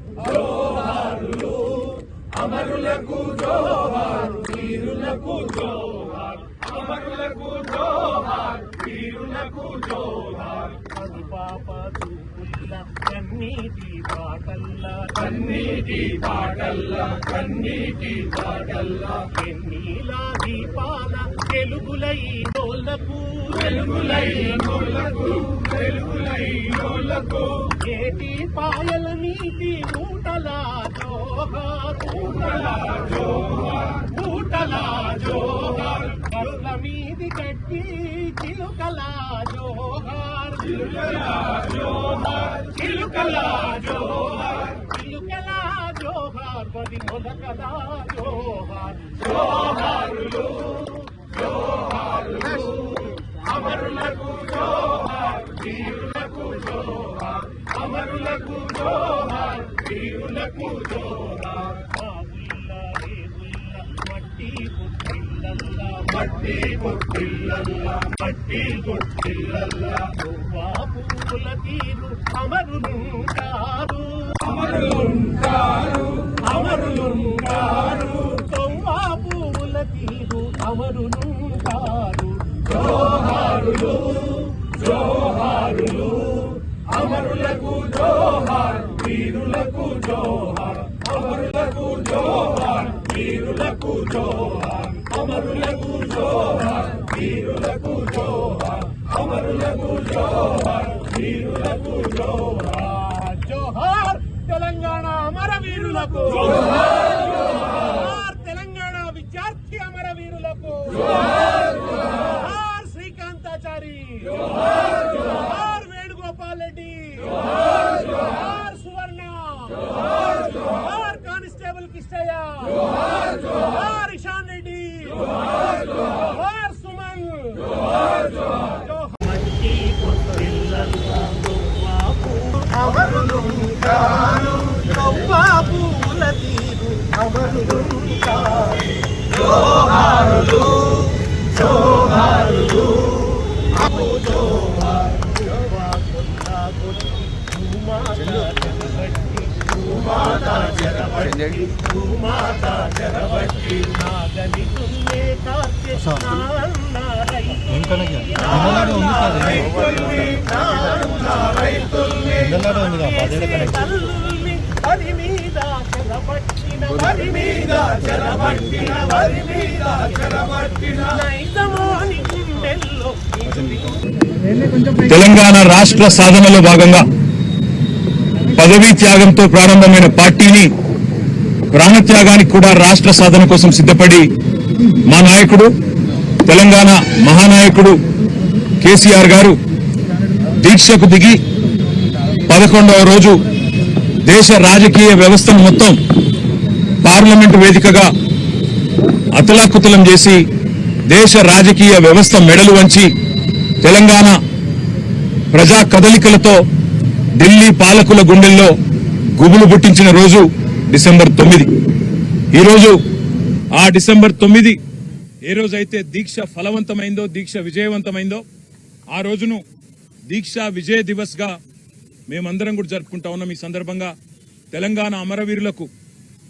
జోహారులు అమరులకు జోహార్ వీరులకు జోహార్ అమరులకు జోహార్ వీరులకు జోహార్ పాప చూపుల్ల కన్నీటి బాటల్లా కన్నీటి బాటల్లా కన్నీటి బాటల్లా ఎన్నీలా దీపాల వెలుగులై నోళ్లకు వెలుగులై నోళ్లకు వెలుగులై నోళ్లకు ఏటి పాయల నీటి ఊటలా జోహార్ ఊటలా జోహార్ ఊటలా జోహార్ కళ్ళ మీది కట్టి చిలుకలా జోహార్ చిలుకలా జోహార్ చిలుకలా జోహార్ చిలుకలా జోహార్ పది మొలకలా జోహార్ జోహారులు జోహారులు అమరులకు జోహార్ వీరులకు జోహార్ అమరులకు జోహార్ వీరులకు జోహార్ మట్టి పుట్టిల్లల్లా మట్టి పుట్టిల్లల్లా పువ్వుల తీరు అమరులుంటారు అమరులుంటారు అమరులుంటారు తొవ్వా పువ్వుల తీరు అమరులుంటారు జోహారులు జోహారులు అమరులకు జోహార్ వీరులకు జోహార్ అమరులకు జోహార్ వీరులకు జోహార్ అమరులకు జోహార్ వీరులకు జోహార్ అమరులకు జోహార్ వీరులకు జోహార్ జోహార్ తెలంగాణ అమరవీరులకు జోహార్ తెలంగాణ విద్యార్థి అమరవీరులకు జోహార్ శ్రీకాంతాచారి జోహార్ వేణుగోపాల్ రెడ్డి జోహార్ సువర్ణ జోహార్ కానిస్టేబుల్ కిష్టయ్య జోహార్ ఇషాన్ రెడ్డి జోహార్ సుమన్ మట్టి పుట్టిల్లల్లా అమరులుంటారు తొవ్వా పూల తీరు అమరులుంటారు జోహారులు జోహారులు భూమాతా చెరబట్టి భూమాతా చెరబట్టి నాగలి తుల్లే కార్తె తల్లుల్ని వరి మీద చెరబట్టిన వరి మీద చెరబట్టిన వరి మీద చెరబట్టిన నైజమోని గుండెల్లో తెలంగాణ రాష్ట్ర సాధనలో భాగంగా పదవీ త్యాగంతో ప్రారంభమైన పార్టీని ప్రాణత్యాగానికి కూడా రాష్ట్ర సాధన కోసం సిద్ధపడి మా నాయకుడు తెలంగాణ మహానాయకుడు కేసీఆర్ గారు దీక్షకు దిగి 11వ రోజు దేశ రాజకీయ వ్యవస్థను మొత్తం పార్లమెంటు వేదికగా అతలాకుతలం చేసి దేశ రాజకీయ వ్యవస్థ మెడలు వంచి తెలంగాణ ప్రజా కదలికలతో ఢిల్లీ పాలకుల గుండెల్లో గుబులు పుట్టించిన రోజు డిసెంబర్ 9. ఈరోజు ఆ డిసెంబర్ 9 ఏ రోజైతే దీక్ష ఫలవంతమైందో దీక్ష విజయవంతమైందో ఆ రోజును దీక్షా విజయ దివస్ గా మేమందరం కూడా జరుపుకుంటా ఉన్నాం. ఈ సందర్భంగా తెలంగాణ అమరవీరులకు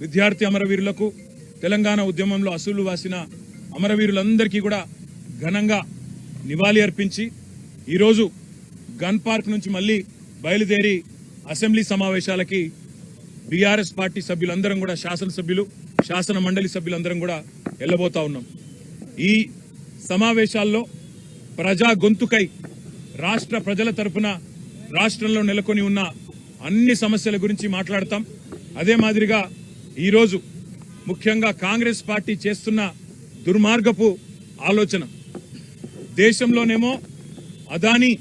విద్యార్థి అమరవీరులకు తెలంగాణ ఉద్యమంలో అసూలు వాసిన అమరవీరులందరికీ కూడా ఘనంగా నివాళి అర్పించి ఈరోజు గన్ పార్క్ నుంచి మళ్ళీ బయలుదేరి అసెంబ్లీ సమావేశాలకి బీఆర్ఎస్ పార్టీ సభ్యులందరం కూడా శాసనసభ్యులు శాసన మండలి సభ్యులందరం కూడా వెళ్ళబోతా ఉన్నాం. ఈ సమావేశాల్లో ప్రజా గొంతుకై రాష్ట్ర ప్రజల తరఫున రాష్ట్రంలో నెలకొని ఉన్న అన్ని సమస్యల గురించి మాట్లాడతాం. అదే మాదిరిగా ఈరోజు ముఖ్యంగా కాంగ్రెస్ పార్టీ చేస్తున్న దుర్మార్గపు ఆలోచన, దేశంలోనేమో అదానీ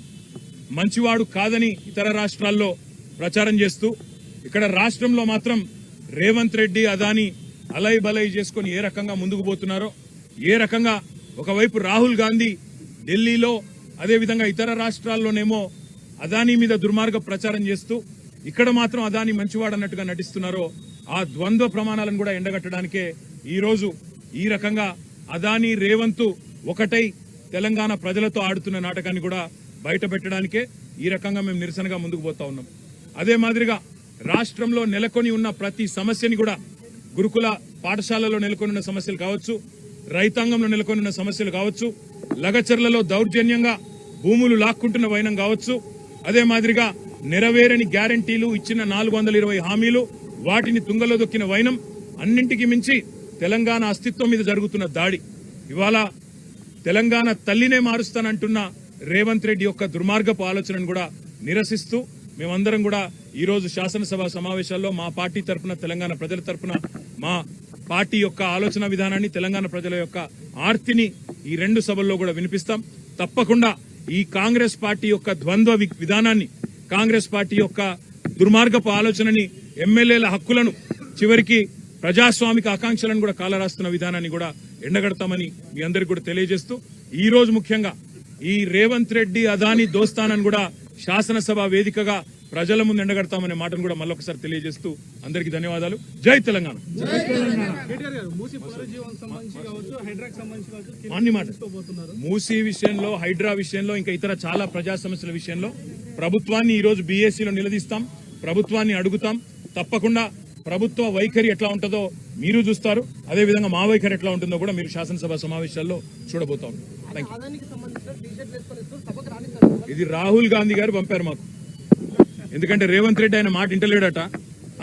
మంచివాడు కాదని ఇతర రాష్ట్రాల్లో ప్రచారం చేస్తూ ఇక్కడ రాష్ట్రంలో మాత్రం రేవంత్ రెడ్డి అదానీ అలై బలై చేసుకుని ఏ రకంగా ముందుకు పోతున్నారో, ఏ రకంగా ఒకవైపు రాహుల్ గాంధీ ఢిల్లీలో అదేవిధంగా ఇతర రాష్ట్రాల్లోనేమో అదానీ మీద దుర్మార్గ ప్రచారం చేస్తూ ఇక్కడ మాత్రం అదానీ మంచివాడు అన్నట్టుగా నటిస్తున్నారో ఆ ద్వంద్వ ప్రమాణాలను కూడా ఎండగట్టడానికే ఈరోజు ఈ రకంగా అదానీ రేవంత్ ఒకటై తెలంగాణ ప్రజలతో ఆడుతున్న నాటకాన్ని కూడా బయట పెట్టడానికే ఈ రకంగా మేము నిరసనగా ముందుకు పోతా ఉన్నాం. అదే మాదిరిగా రాష్ట్రంలో నెలకొని ఉన్న ప్రతి సమస్యని కూడా గురుకుల పాఠశాలలో నెలకొని ఉన్న సమస్యలు కావచ్చు, రైతాంగంలో నెలకొని ఉన్న సమస్యలు కావచ్చు, లగచర్లలో దౌర్జన్యంగా భూములు లాక్కుంటున్న వైనం కావచ్చు, అదే మాదిరిగా నెరవేరని గ్యారంటీలు ఇచ్చిన 420 హామీలు వాటిని తుంగలో దొక్కిన వైనం, అన్నింటికి మించి తెలంగాణ అస్తిత్వం మీద జరుగుతున్న దాడి. ఇవాళ తెలంగాణ తల్లినే మారుస్తానంటున్న రేవంత్ రెడ్డి యొక్క దుర్మార్గపు ఆలోచనను కూడా నిరసిస్తూ మేమందరం కూడా ఈ రోజు శాసనసభ సమావేశాల్లో మా పార్టీ తరఫున, తెలంగాణ ప్రజల తరఫున మా పార్టీ యొక్క ఆలోచన విధానాన్ని, తెలంగాణ ప్రజల యొక్క ఆర్తిని ఈ రెండు సభల్లో కూడా వినిపిస్తాం. తప్పకుండా ఈ కాంగ్రెస్ పార్టీ యొక్క ద్వంద్వ విధానాన్ని, కాంగ్రెస్ పార్టీ యొక్క దుర్మార్గపు ఆలోచనని, ఎమ్మెల్యేల హక్కులను, చివరికి ప్రజాస్వామిక ఆకాంక్షలను కూడా కాలరాస్తున్న విధానాన్ని కూడా ఎండగడతామని మీ అందరికీ కూడా తెలియజేస్తూ, ఈ రోజు ముఖ్యంగా ఈ రేవంత్ రెడ్డి అదాని దోస్తానని కూడా శాసనసభ వేదికగా ప్రజల ముందు ఎండగడతామనే మాటను కూడా మళ్ళొకసారి తెలియజేస్తూ అందరికీ ధన్యవాదాలు. జై తెలంగాణ. అన్ని మాట మూసీ విషయంలో, హైడ్రా విషయంలో, ఇంకా ఇతర చాలా ప్రజా సమస్యల విషయంలో ప్రభుత్వాన్ని ఈ రోజు బీఏసీలో నిలదీస్తాం, ప్రభుత్వాన్ని అడుగుతాం. తప్పకుండా ప్రభుత్వ వైఖరి ఎట్లా ఉంటుందో మీరు చూస్తారు, అదేవిధంగా మా వైఖరి ఎట్లా ఉంటుందో కూడా మీరు శాసనసభ సమావేశాల్లో చూడబోతాం. ఇది రాహుల్ గాంధీ గారు పంపారు మాకు. ఎందుకంటే రేవంత్ రెడ్డి ఆయన మాట ఇంటలేడట,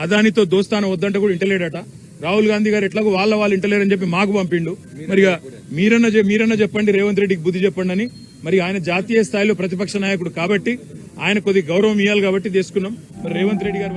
అదానితో దోస్తాన వద్దంటే కూడా ఇంటలేడట. రాహుల్ గాంధీ గారు ఎట్లాగో వాళ్ళు ఇంటలేరని చెప్పి మాకు పంపిండు. మరి మీరన్నా చెప్పండి, రేవంత్ రెడ్డికి బుద్ధి చెప్పండి అని. మరి ఆయన జాతీయ స్థాయిలో ప్రతిపక్ష నాయకుడు కాబట్టి ఆయన కొద్దిగా గౌరవం ఇవ్వాలి కాబట్టి తీసుకున్నాం. మరి రేవంత్ రెడ్డి గారు